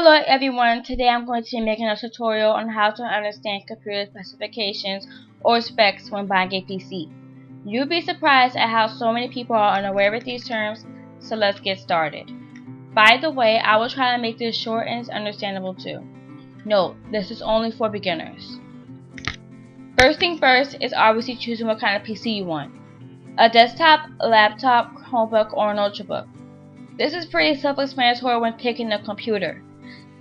Hello everyone, today I'm going to be making a tutorial on how to understand computer specifications or specs when buying a PC. You'll be surprised at how so many people are unaware of these terms, so let's get started. By the way, I will try to make this short and understandable too. Note, this is only for beginners. First thing first is obviously choosing what kind of PC you want. A desktop, a laptop, Chromebook, or an ultrabook. This is pretty self-explanatory when picking a computer.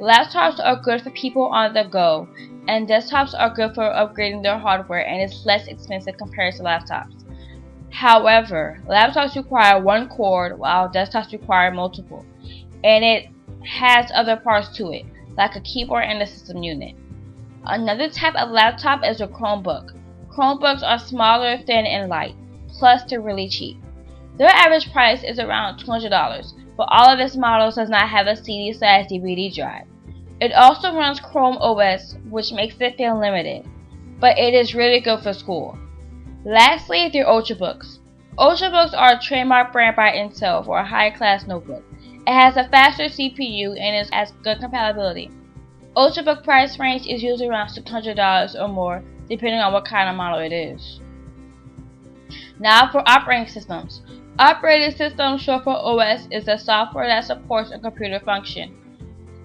Laptops are good for people on the go, and desktops are good for upgrading their hardware and is less expensive compared to laptops. However, laptops require one cord while desktops require multiple, and it has other parts to it, like a keyboard and a system unit. Another type of laptop is a Chromebook. Chromebooks are smaller, thin, and light, plus they're really cheap. Their average price is around $200, but all of its models does not have a CD/DVD drive. It also runs Chrome OS, which makes it feel limited, but it is really good for school. Lastly, the Ultrabooks. Ultrabooks are a trademark brand by Intel for a high-class notebook. It has a faster CPU and has good compatibility. Ultrabook price range is usually around $600 or more, depending on what kind of model it is. Now for operating systems. Operating system, short for OS, is the software that supports a computer function.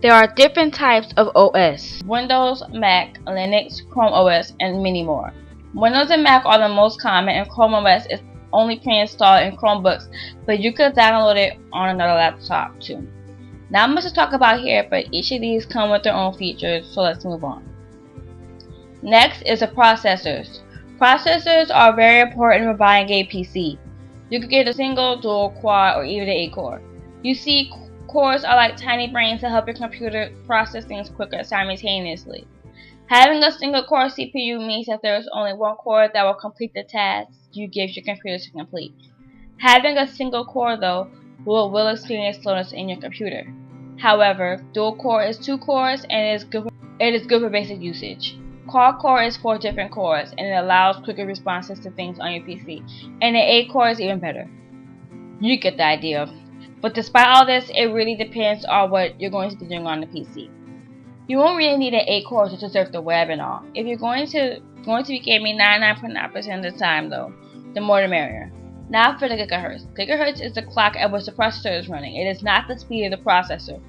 There are different types of OS: Windows, Mac, Linux, Chrome OS, and many more. Windows and Mac are the most common, and Chrome OS is only pre-installed in Chromebooks, but you could download it on another laptop too. Not much to talk about here, but each of these come with their own features, so let's move on. Next is the processors. Processors are very important when buying a PC. You could get a single, dual, quad, or even an 8-core. You see, cores are like tiny brains that help your computer process things quicker simultaneously. Having a single core CPU means that there is only one core that will complete the task you give your computer to complete. Having a single core, though, will experience slowness in your computer. However, dual core is 2 cores and it is good for basic usage. Quad core is 4 different cores, and it allows quicker responses to things on your PC, and an 8-core is even better. You get the idea. But despite all this, it really depends on what you're going to be doing on the PC. You won't really need an 8-core to surf the web and all. If you're going to be gaming 99.9% of the time though, the more the merrier. Now for the gigahertz. Gigahertz is the clock at which the processor is running. It is not the speed of the processor.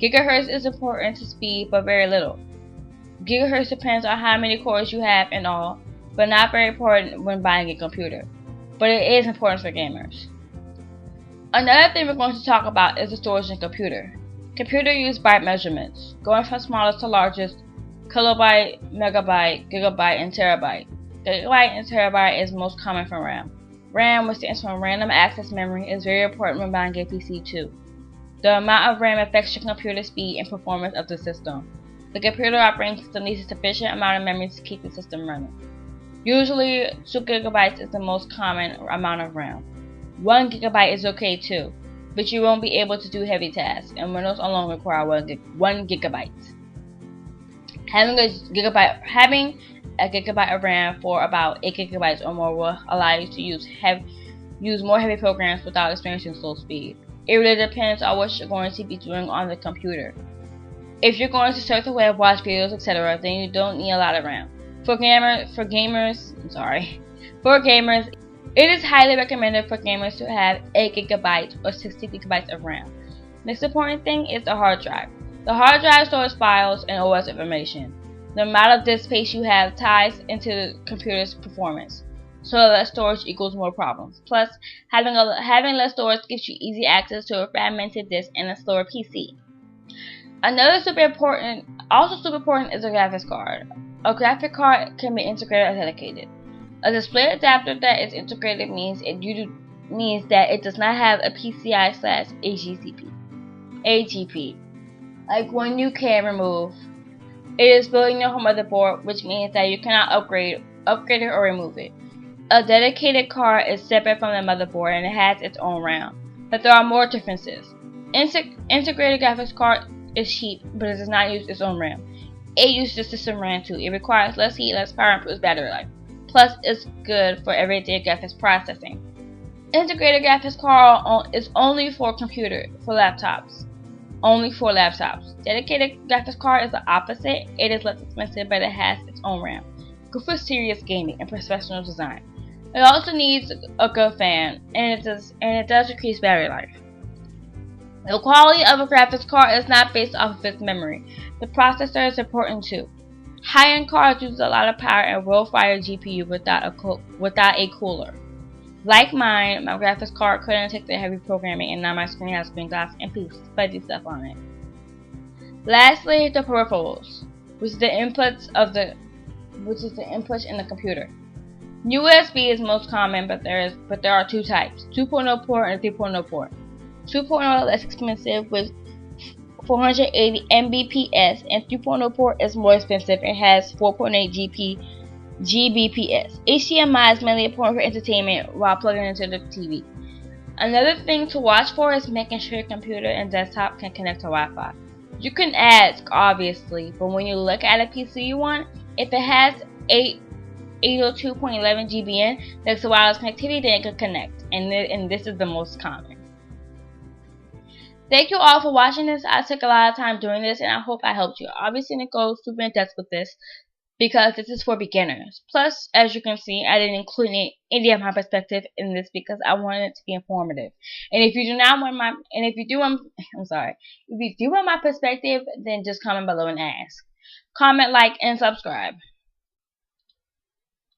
Gigahertz is important to speed, but very little. Gigahertz depends on how many cores you have and all, but not very important when buying a computer. But it is important for gamers. Another thing we're going to talk about is the storage in a computer. Computer use byte measurements, going from smallest to largest: kilobyte, megabyte, gigabyte, and terabyte. Gigabyte and terabyte is most common for RAM. RAM, which stands for random access memory, is very important when buying a PC too. The amount of RAM affects your computer speed and performance of the system. The computer operating system needs a sufficient amount of memory to keep the system running. Usually 2 gigabytes is the most common amount of RAM. 1 gigabyte is okay too, but you won't be able to do heavy tasks, and Windows alone require 1 gigabyte. Having a gigabyte of RAM for about 8 gigabytes or more will allow you to use more heavy programs without experiencing slow speed. It really depends on what you're going to be doing on the computer. If you're going to surf the web, watch videos, etc., then you don't need a lot of RAM. For gamers, it is highly recommended for gamers to have 8 gigabytes or 60 gigabytes of RAM. Next important thing is the hard drive. The hard drive stores files and OS information. The amount of disk space you have ties into the computer's performance, so less storage equals more problems. Plus, having less storage gives you easy access to a fragmented disk and a slower PC. Another super important is a graphics card. A graphic card can be integrated or dedicated. A display adapter that is integrated means that it does not have a PCI/AGP, like one you can remove. It is building your motherboard, which means that you cannot upgrade it or remove it. A dedicated card is separate from the motherboard and it has its own RAM, but there are more differences. Integrated graphics card is cheap, but it does not use its own RAM. It uses the system RAM too. It requires less heat, less power, and improves battery life. Plus, it's good for everyday graphics processing. Integrated graphics card is only for laptops. only for laptops. Dedicated graphics card is the opposite. It is less expensive, but it has its own RAM. Good for serious gaming and professional design. It also needs a good fan, and it does increase battery life. The quality of a graphics card is not based off of its memory. The processor is important too. High-end cards use a lot of power and will fire GPU without a cooler. Like mine, my graphics card couldn't take the heavy programming, and now my screen has green dots and fuzzy stuff on it. Lastly, the peripherals, which is the inputs in the computer. USB is most common, but there are two types: 2.0 port and 3.0 port. 2.0 is less expensive with 480 Mbps, and 3.0 port is more expensive. It has 4.8 Gbps. HDMI is mainly important for entertainment while plugging into the TV. Another thing to watch for is making sure your computer and desktop can connect to Wi-Fi. You can ask, obviously, but when you look at a PC you want, if it has 802.11 GBN, that's a wireless connectivity, then it can connect, and this is the most common. Thank you all for watching this. I took a lot of time doing this, and I hope I helped you. Obviously, I didn't go super in depth with this because this is for beginners. Plus, as you can see, I didn't include any of my perspective in this because I wanted it to be informative. And if you do not want my, and if you do want, I'm sorry, if you do want my perspective, then just comment below and ask. Comment, like, and subscribe.